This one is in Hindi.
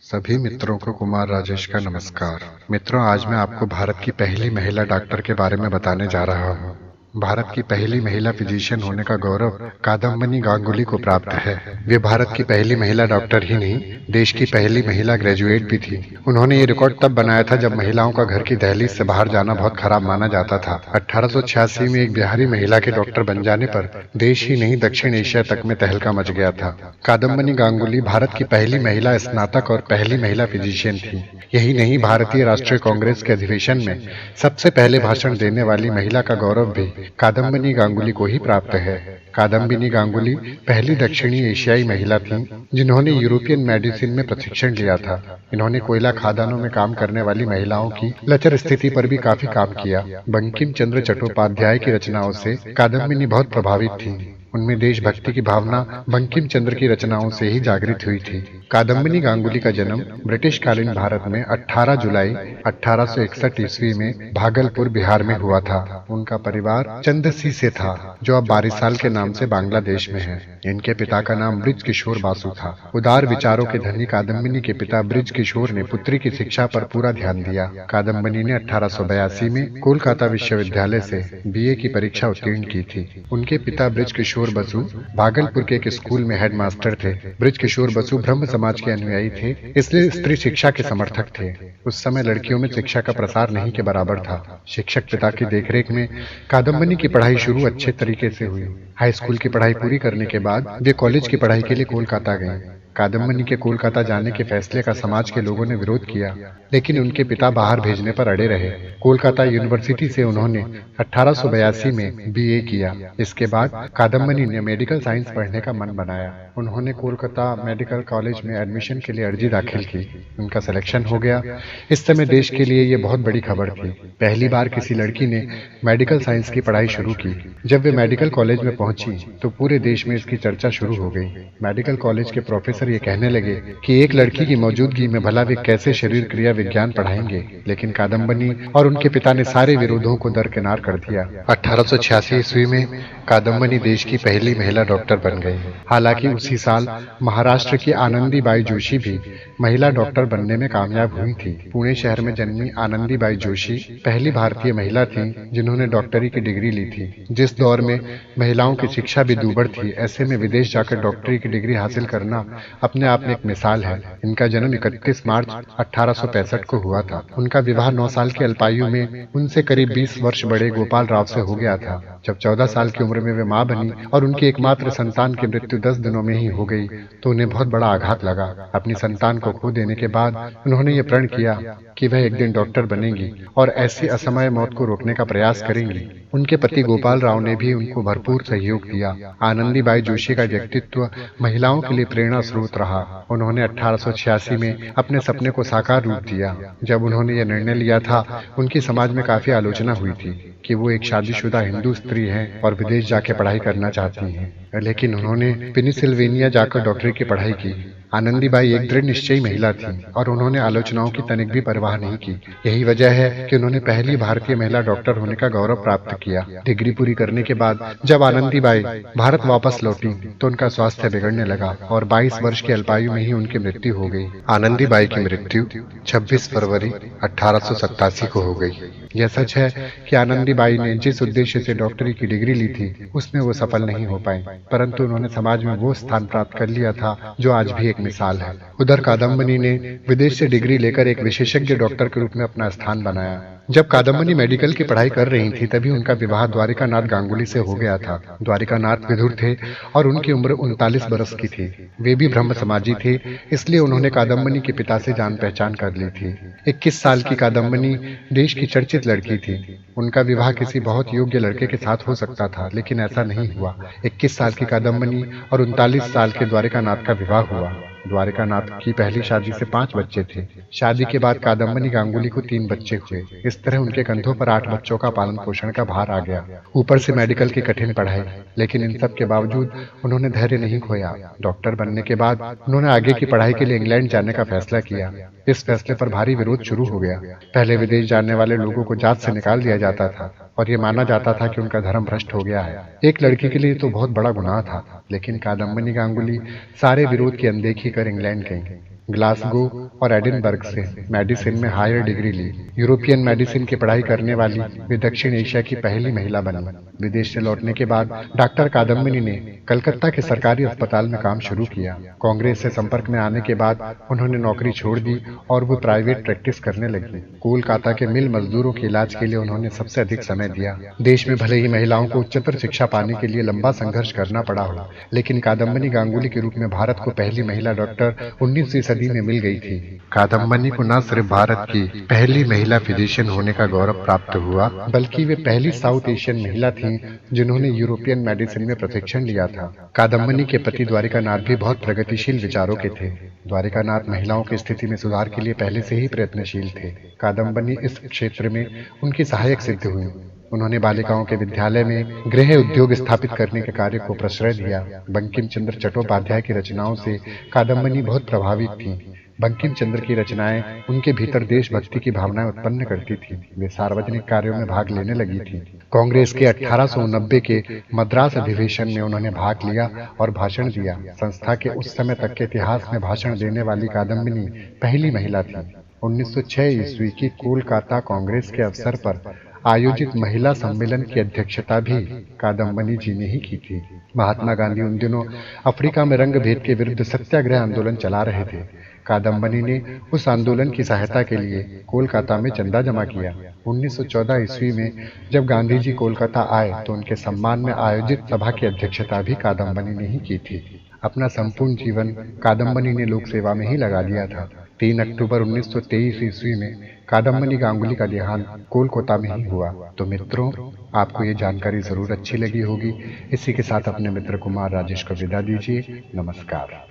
सभी मित्रों को कुमार राजेश का नमस्कार। मित्रों, आज मैं आपको भारत की पहली महिला डॉक्टर के बारे में बताने जा रहा हूँ। भारत की पहली महिला फिजिशियन होने का गौरव कादम्बनी गांगुली को प्राप्त है। वे भारत की पहली महिला डॉक्टर ही नहीं, देश की पहली महिला ग्रेजुएट भी थी। उन्होंने ये रिकॉर्ड तब बनाया था जब महिलाओं का घर की दहलीज से बाहर जाना बहुत खराब माना जाता था। 1886 में एक बिहारी महिला के डॉक्टर बन जाने पर देश ही नहीं दक्षिण एशिया तक में तहलका मच गया था। कादम्बनी गांगुली भारत की पहली महिला स्नातक और पहली महिला फिजिशियन थी। यही नहीं, भारतीय राष्ट्रीय कांग्रेस के अधिवेशन में सबसे पहले भाषण देने वाली महिला का गौरव भी कादम्बनी गांगुली को ही प्राप्त है। कादम्बिनी गांगुली पहली दक्षिणी एशियाई महिला थीं जिन्होंने यूरोपियन मेडिसिन में प्रशिक्षण लिया था। इन्होंने कोयला खदानों में काम करने वाली महिलाओं की लचर स्थिति पर भी काफी काम किया। बंकिम चंद्र चट्टोपाध्याय की रचनाओं से कादम्बिनी बहुत प्रभावित थी। उनमें देशभक्ति की भावना बंकिम चंद्र की रचनाओं से ही जागृत हुई थी। कादम्बिनी गांगुली का जन्म ब्रिटिश कालीन भारत में 18 जुलाई 1861 ईस्वी में भागलपुर, बिहार में हुआ था। उनका परिवार चंदसी से था, जो अब बारिसाल के नाम से बांग्लादेश में है। इनके पिता का नाम ब्रिज किशोर बासु था। उदार विचारों के धनी कादम्बिनी के पिता ब्रिज किशोर ने पुत्री की शिक्षा पर पूरा ध्यान दिया। कादम्बिनी ने 1882 में कोलकाता विश्वविद्यालय से बीए की परीक्षा उत्तीर्ण की थी। उनके पिता ब्रिज किशोर बसु भागलपुर के एक स्कूल में हेडमास्टर थे। ब्रिज किशोर बसु ब्रह्म समाज के अनुयायी थे, इसलिए स्त्री शिक्षा के समर्थक थे। उस समय लड़कियों में शिक्षा का प्रसार नहीं के बराबर था। शिक्षक पिता की देखरेख में कादम्बिनी की पढ़ाई शुरू अच्छे तरीके से हुई। हाई स्कूल की पढ़ाई पूरी करने के बाद वे कॉलेज की पढ़ाई के लिए कोलकाता गए। कादम्बिनी के कोलकाता जाने के फैसले का समाज के लोगों ने विरोध किया, लेकिन उनके पिता बाहर भेजने पर अड़े रहे। कोलकाता यूनिवर्सिटी से उन्होंने 1882 में बीए किया। इसके बाद कादम्बिनी ने मेडिकल साइंस पढ़ने का मन बनाया। उन्होंने कोलकाता मेडिकल कॉलेज में एडमिशन के लिए अर्जी दाखिल की। उनका सिलेक्शन हो गया। इस समय देश के लिए ये बहुत बड़ी खबर थी। पहली बार किसी लड़की ने मेडिकल साइंस की पढ़ाई शुरू की। जब वे मेडिकल कॉलेज में पहुंची तो पूरे देश में इसकी चर्चा शुरू हो गई। मेडिकल कॉलेज के प्रोफेसर ये कहने लगे कि एक लड़की की मौजूदगी में भला वे कैसे शरीर क्रिया विज्ञान पढ़ाएंगे। लेकिन कादम्बिनी और उनके पिता ने सारे विरोधों को दरकिनार कर दिया। 1886 ईस्वी में कादम्बिनी देश की पहली महिला डॉक्टर बन गई। हालांकि उसी साल महाराष्ट्र की आनंदीबाई जोशी भी महिला डॉक्टर बनने में कामयाब हुई थी। पुणे शहर में जन्मी आनंदीबाई जोशी पहली भारतीय महिला थी जिन्होंने डॉक्टरी की डिग्री ली थी। जिस दौर में महिलाओं की शिक्षा भी दूभर थी, ऐसे में विदेश जाकर डॉक्टरी की डिग्री हासिल करना अपने आप में एक मिसाल है। इनका जन्म 31 मार्च 1865 को हुआ था। उनका विवाह 9 साल की अल्पायु में उनसे करीब 20 वर्ष बड़े गोपाल राव से हो गया था। जब 14 साल की उम्र में वे मां बनी और उनकी एकमात्र संतान की मृत्यु 10 दिनों में ही हो गई तो उन्हें बहुत बड़ा आघात लगा। अपनी संतान को खो देने के बाद उन्होंने ये प्रण किया कि वह एक दिन डॉक्टर बनेंगी और ऐसी असमय मौत को रोकने का प्रयास करेंगी। उनके पति गोपाल राव ने भी उनको भरपूर सहयोग दिया। आनंदीबाई जोशी का व्यक्तित्व महिलाओं के लिए प्रेरणा स्रोत रहा। उन्होंने 1886 में अपने सपने को साकार रूप दिया। जब उन्होंने यह निर्णय लिया था, उनकी समाज में काफी आलोचना हुई थी कि वो एक शादीशुदा हिंदू स्त्री हैं और विदेश जाके पढ़ाई करना चाहती हैं। लेकिन उन्होंने पेनिसिल्वेनिया जाकर डॉक्टरी की पढ़ाई की। आनंदीबाई एक दृढ़ निश्चयी महिला थी और उन्होंने आलोचनाओं की तनिक भी परवाह नहीं की। यही वजह है कि उन्होंने पहली भारतीय महिला डॉक्टर होने का गौरव प्राप्त किया। डिग्री पूरी करने के बाद जब आनंदीबाई भारत वापस लौटी तो उनका स्वास्थ्य बिगड़ने लगा और 22 वर्ष की अल्पायु में ही उनकी मृत्यु हो गई। आनंदीबाई की मृत्यु 26 फरवरी 1887 को हो गई। यह सच है कि आनंदीबाई ने जिस उद्देश्य से डॉक्टरी की डिग्री ली थी उसमें वो सफल नहीं हो पाई, परंतु उन्होंने समाज में वो स्थान प्राप्त कर लिया था जो आज भी एक मिसाल है। उधर कादम्बिनी ने विदेश से डिग्री लेकर एक विशेषज्ञ डॉक्टर के रूप में अपना स्थान बनाया। जब कादम्बिनी मेडिकल की पढ़ाई कर रही थी तभी उनका विवाह द्वारिकानाथ गांगुली से हो गया था। द्वारिकानाथ विधुर थे और उनकी उम्र 39 बरस की थी। वे भी ब्रह्म समाजी थे, इसलिए उन्होंने कादम्बिनी के पिता से जान पहचान कर ली थी। 21 साल की कादम्बिनी देश की चर्चित लड़की थी। उनका विवाह किसी बहुत योग्य लड़के के साथ हो सकता था, लेकिन ऐसा नहीं हुआ। 21 साल की कादम्बिनी और 39 साल के द्वारिकानाथ का विवाह हुआ। द्वारिकानाथ की पहली शादी से 5 बच्चे थे। शादी के बाद कादम्बिनी गांगुली को 3 बच्चे हुए। इस तरह उनके कंधों पर 8 बच्चों का पालन पोषण का भार आ गया, ऊपर से मेडिकल की कठिन पढ़ाई। लेकिन इन सब के बावजूद उन्होंने धैर्य नहीं खोया। डॉक्टर बनने के बाद उन्होंने आगे की पढ़ाई के लिए इंग्लैंड जाने का फैसला किया। इस फैसले पर भारी विरोध शुरू हो गया। पहले विदेश जाने वाले लोगों को जात से निकाल दिया जाता था और ये माना जाता था कि उनका धर्म भ्रष्ट हो गया है। एक लड़की के लिए तो बहुत बड़ा गुनाह था। लेकिन कादम्बिनी गांगुली सारे विरोध की अनदेखी कर इंग्लैंड गईं। ग्लासगो और एडिनबर्ग से मेडिसिन में हायर डिग्री ली। यूरोपियन मेडिसिन की पढ़ाई करने वाली वे दक्षिण एशिया की पहली महिला बनी। विदेश से लौटने के बाद डॉक्टर कादम्बिनी ने कलकत्ता के सरकारी अस्पताल में काम शुरू किया। कांग्रेस से संपर्क में आने के बाद उन्होंने नौकरी छोड़ दी और वो प्राइवेट प्रैक्टिस करने लगी। कोलकाता के मिल मजदूरों के इलाज के लिए उन्होंने सबसे अधिक समय दिया। देश में भले ही महिलाओं को उच्चतर शिक्षा पाने के लिए लंबा संघर्ष करना पड़ा हो, लेकिन कादम्बिनी गांगुली के रूप में भारत को पहली महिला डॉक्टर 19वीं सदी में मिल गई थी। कादम्बिनी को न सिर्फ भारत की पहली महिला फिजिशियन होने का गौरव प्राप्त हुआ, बल्कि वे पहली साउथ एशियन महिला थीं जिन्होंने यूरोपियन मेडिसिन में प्रशिक्षण लिया था। कादम्बिनी के पति द्वारिकानाथ भी बहुत प्रगतिशील विचारों के थे। द्वारिकानाथ महिलाओं की स्थिति में सुधार के लिए पहले से ही प्रयत्नशील थे। कादम्बिनी इस क्षेत्र में उनकी सहायक सिद्ध हुई। उन्होंने बालिकाओं के विद्यालय में गृह उद्योग स्थापित करने के कार्य को प्रश्रय दिया। बंकिम चंद्र चट्टोपाध्याय की रचनाओं से कादम्बिनी बहुत प्रभावित थी। बंकिम चंद्र की रचनाएं उनके भीतर देशभक्ति की भावनाएं उत्पन्न करती थी। वे सार्वजनिक कार्यों में भाग लेने लगी थी। कांग्रेस के 1890 के मद्रास अधिवेशन में उन्होंने भाग लिया और भाषण दिया। संस्था के उस समय तक के इतिहास में भाषण देने वाली कादम्बिनी पहली महिला थी। 1906 ईस्वी की कोलकाता कांग्रेस के अवसर पर आयोजित महिला सम्मेलन की अध्यक्षता भी कादम्बिनी जी ने ही की थी। महात्मा गांधी उन दिनों अफ्रीका में रंग भेद के विरुद्ध सत्याग्रह आंदोलन चला रहे थे। कादम्बिनी ने उस आंदोलन की सहायता के लिए कोलकाता में चंदा जमा किया। 1914 ईस्वी में जब गांधी जी कोलकाता आए तो उनके सम्मान में आयोजित सभा की अध्यक्षता भी कादम्बिनी ने ही की थी। अपना संपूर्ण जीवन कादम्बिनी ने लोक सेवा में ही लगा दिया था। 3 अक्टूबर 1923 ईस्वी में कादम्बिनी गांगुली का देहांत कोलकाता में ही हुआ। तो मित्रों, आपको ये जानकारी जरूर अच्छी लगी होगी। इसी के साथ अपने मित्र कुमार राजेश को विदा दीजिए। नमस्कार।